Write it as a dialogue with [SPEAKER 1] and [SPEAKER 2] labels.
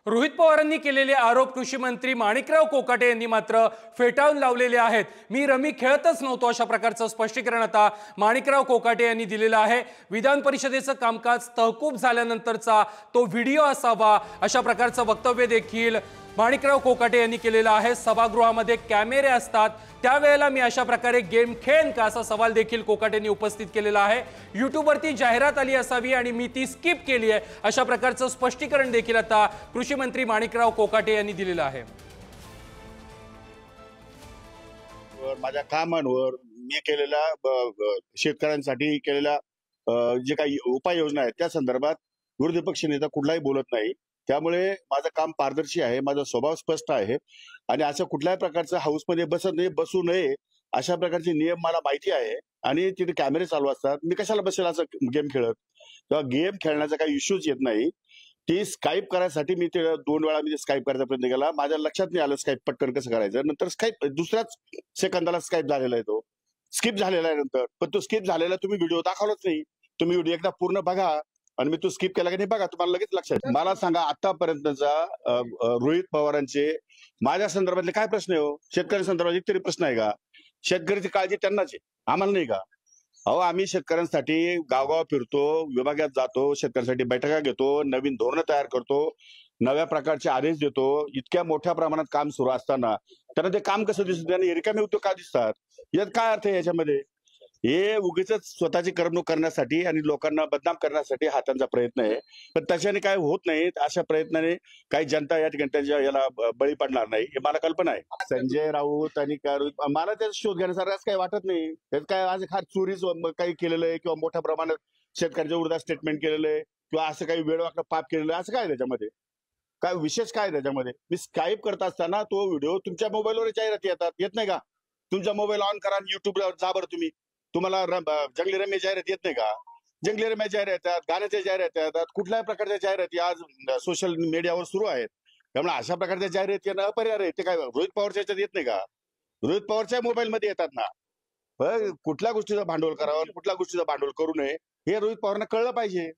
[SPEAKER 1] रोहित पवारांनी केलेले आरोप कृषी मंत्री माणिकराव कोकाटे यांनी मात्र फेटाळून लावलेले आहेत। मी रमी खेळतच नव्हतो अशा प्रकारचं स्पष्टीकरण आता माणिकराव कोकाटे यांनी दिलेलं आहे। विधान परिषदेचं कामकाज तहकूब झाल्यानंतरचा तो व्हिडिओ असावा अशा प्रकारचं वक्तव्य देखील माणिकराव कोकाटे यांनी केलेलं आहे। सभागृहामध्ये कॅमेरे असतात त्यावेळेला मी अशा प्रकारे गेम खेळेन का असा सवाल देखील कोकाटेंनी उपस्थित केलेला आहे। यूट्यूबवरती जाहिरात आली असावी आणि मी ती स्किप केली आहे अशा प्रकारचं स्पष्टीकरण देखील आता कृषी मंत्री माणिकराव कोकाटे यांनी दिलेलं आहे।
[SPEAKER 2] माझ्या कामांवर मी केलेल्या शेतकऱ्यांसाठी केलेल्या जे काही उपाययोजना आहेत त्या संदर्भात विरोधी पक्ष नेता कुठलाही बोलत नाही। त्यामुळे माझं काम पारदर्शी आहे, माझा स्वभाव स्पष्ट आहे आणि असं कुठल्याही प्रकारचं हाऊसमध्ये बसू नये अशा प्रकारचे नियम मला माहिती आहे। आणि तिथे कॅमेरे चालू असतात, मी कशाला बसेल असं गेम खेळत? तेव्हा गेम खेळण्याचा काही इश्यूच येत नाही। ती स्काईप करायसाठी मी ते 2 वेळा मी स्काईप करायचा प्रयत्न केला, माझ्या लक्षात नाही आलं स्काईप पटकन कसं करायचं। नंतर स्काईप दुसऱ्याच सेकंदाला स्काईप झालेला आहे, तो स्किप झालेला आहे नंतर, पण तो स्किप झालेला तुम्ही व्हिडिओ दाखवलाच नाही। तुम्ही व्हिडिओ एकदा पूर्ण बघा आणि मी तो स्किप केला की नाही बघा, तुम्हाला लगेच लक्षात येईल। मला सांगा आतापर्यंतचा रोहित पवारांचे माझ्या संदर्भातले काय प्रश्न आहे हो? शेतकरी संदर्भात एक तरी प्रश्न आहे का? शेतकऱ्याची काळजी त्यांनाच आहे, आम्हाला नाही का? अहो आम्ही शेतकऱ्यांसाठी गावगाव फिरतो, विभागात जातो, शेतकऱ्यांसाठी बैठका घेतो, नवीन धोरणं तयार करतो, नव्या प्रकारचे आदेश देतो। इतक्या मोठ्या प्रमाणात काम सुरू असताना त्यांना ते काम कसं दिसतं? त्यांना रिकामे उद्योग का दिसतात? यात काय अर्थ आहे याच्यामध्ये? हे उगीच स्वतःची करमणूक करण्यासाठी आणि लोकांना बदनाम करण्यासाठी हा त्यांचा प्रयत्न आहे, पण त्याच्याने काय होत नाही। अशा प्रयत्नाने काही जनता या ठिकाणी त्यांच्या याला बळी पडणार नाही हे मला कल्पना आहे। संजय राऊत आणि मला त्याचा शोध घेण्यासारखं काही वाटत नाही। त्यात काय आज चोरी काही केलेलं आहे किंवा मोठ्या प्रमाणात शेतकऱ्यांच्या विरोधात स्टेटमेंट केलेलं आहे किंवा असं काही वेळवाकड पाप केलेलं आहे असं काय त्याच्यामध्ये? काय विशेष काय त्याच्यामध्ये? मी स्काईप करत असताना तो व्हिडिओ तुमच्या मोबाईलवर जाहिराती येत नाही का? तुमचा मोबाईल ऑन करा आणि युट्यूबला जा बरं तुम्ही, तुम्हाला जंगली रम्य जाहिरात येत नाही का? जंगली रम्य जाहिरात येतात, गाण्याच्या जाहिराती येतात, कुठल्याही प्रकारच्या जाहिराती आज सोशल मीडियावर सुरू आहेत। त्यामुळे अशा प्रकारच्या जाहिराती येणं अपरिहार्य आहे। ते काय रोहित पवारच्या याच्यात येत नाही का? रोहित पवारच्या मोबाईलमध्ये येतात ना। कुठल्या गोष्टीचं भांडवल करावं, कुठल्या गोष्टीचं भांडवल करू नये हे रोहित पवारांना कळलं पाहिजे।